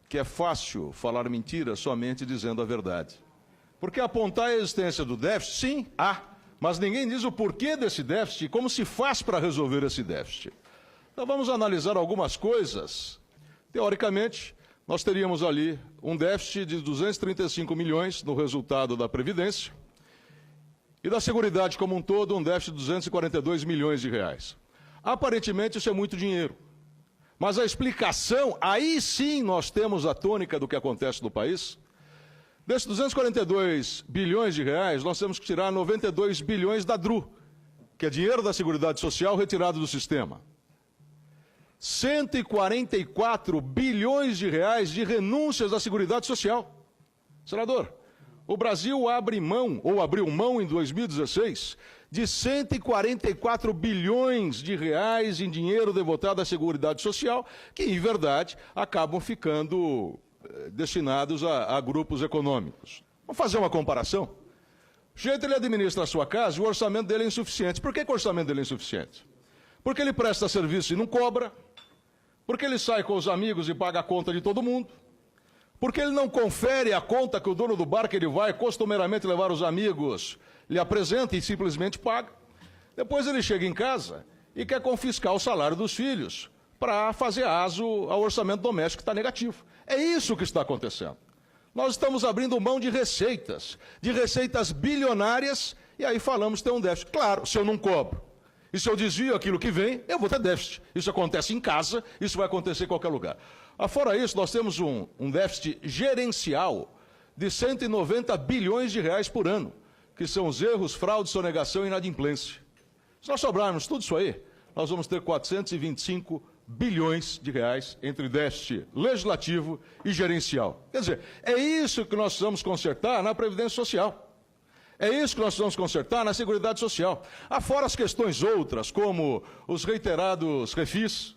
que é fácil falar mentira somente dizendo a verdade. Porque apontar a existência do déficit, sim, há, mas ninguém diz o porquê desse déficit e como se faz para resolver esse déficit. Então vamos analisar algumas coisas. Teoricamente, nós teríamos ali um déficit de 235 milhões no resultado da Previdência e da Seguridade como um todo um déficit de 242 milhões de reais. Aparentemente isso é muito dinheiro. Mas a explicação, aí sim nós temos a tônica do que acontece no país. Desses 242 bilhões de reais, nós temos que tirar 92 bilhões da DRU, que é dinheiro da Seguridade Social retirado do sistema. 144 bilhões de reais de renúncias da Seguridade Social. Senador, o Brasil abre mão, ou abriu mão em 2016, de 144 bilhões de reais em dinheiro devotado à Seguridade Social, que, em verdade, acabam ficando destinados a grupos econômicos. Vamos fazer uma comparação? O jeito ele administra a sua casa e o orçamento dele é insuficiente. Por que o orçamento dele é insuficiente? Porque ele presta serviço e não cobra, porque ele sai com os amigos e paga a conta de todo mundo, porque ele não confere a conta que o dono do bar que ele vai costumeiramente levar os amigos lhe apresenta e simplesmente paga. Depois ele chega em casa e quer confiscar o salário dos filhos para fazer aso ao orçamento doméstico que está negativo. É isso que está acontecendo. Nós estamos abrindo mão de receitas bilionárias, e aí falamos que tem um déficit. Claro, se eu não cobro e se eu desvio aquilo que vem, eu vou ter déficit. Isso acontece em casa, isso vai acontecer em qualquer lugar. Fora isso, nós temos um déficit gerencial de 190 bilhões de reais por ano, que são os erros, fraude, sonegação e inadimplência. Se nós sobrarmos tudo isso aí, nós vamos ter 425 bilhões de reais entre déficit legislativo e gerencial. Quer dizer, é isso que nós precisamos consertar na Previdência Social. É isso que nós precisamos consertar na Seguridade Social. Fora as questões outras, como os reiterados refis,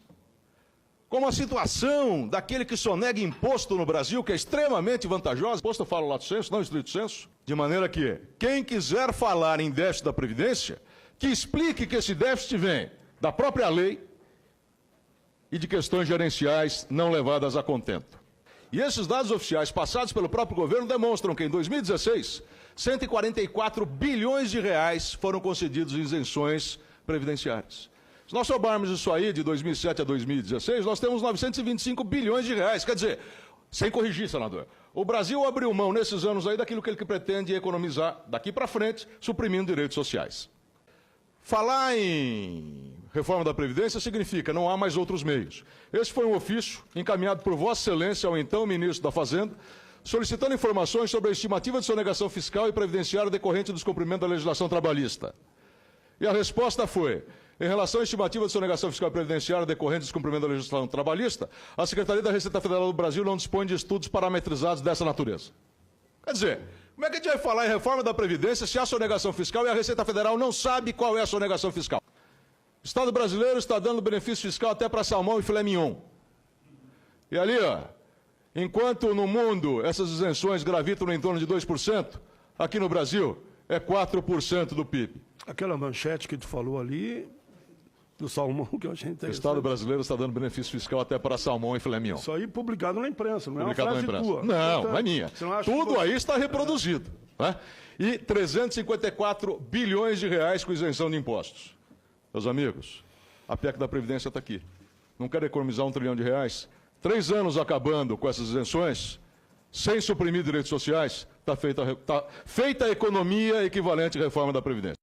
como a situação daquele que sonega imposto no Brasil, que é extremamente vantajosa. Imposto eu falo lato sensu, não estrito sensu. De maneira que quem quiser falar em déficit da Previdência, que explique que esse déficit vem da própria lei e de questões gerenciais não levadas a contento. E esses dados oficiais passados pelo próprio governo demonstram que em 2016, 144 bilhões de reais foram concedidos em isenções previdenciárias. Se nós somarmos isso aí de 2007 a 2016, nós temos 925 bilhões de reais. Quer dizer, sem corrigir, senador, o Brasil abriu mão nesses anos aí daquilo que ele pretende economizar daqui para frente, suprimindo direitos sociais. Falar em reforma da Previdência significa não há mais outros meios. Esse foi um ofício encaminhado por Vossa Excelência ao então Ministro da Fazenda, solicitando informações sobre a estimativa de sonegação fiscal e previdenciária decorrente do descumprimento da legislação trabalhista. E a resposta foi: em relação à estimativa de sonegação fiscal e previdenciária decorrente do descumprimento da legislação trabalhista, a Secretaria da Receita Federal do Brasil não dispõe de estudos parametrizados dessa natureza. Quer dizer, como é que a gente vai falar em reforma da Previdência se há sonegação fiscal e a Receita Federal não sabe qual é a sonegação fiscal? O Estado brasileiro está dando benefício fiscal até para salmão e filé mignon. E ali, enquanto no mundo essas isenções gravitam em torno de 2%, aqui no Brasil é 4% do PIB. Aquela manchete que tu falou ali, do salmão, que eu achei interessante. O Estado brasileiro está dando benefício fiscal até para salmão e filé mignon. Isso aí publicado na imprensa, não publicado é uma frase tua. Não, não é minha. Tudo aí está reproduzido. Né? E 354 bilhões de reais com isenção de impostos. Meus amigos, a PEC da Previdência está aqui. Não quer economizar R$1 trilhão? 3 anos acabando com essas isenções, sem suprimir direitos sociais, está feita a economia equivalente à reforma da Previdência.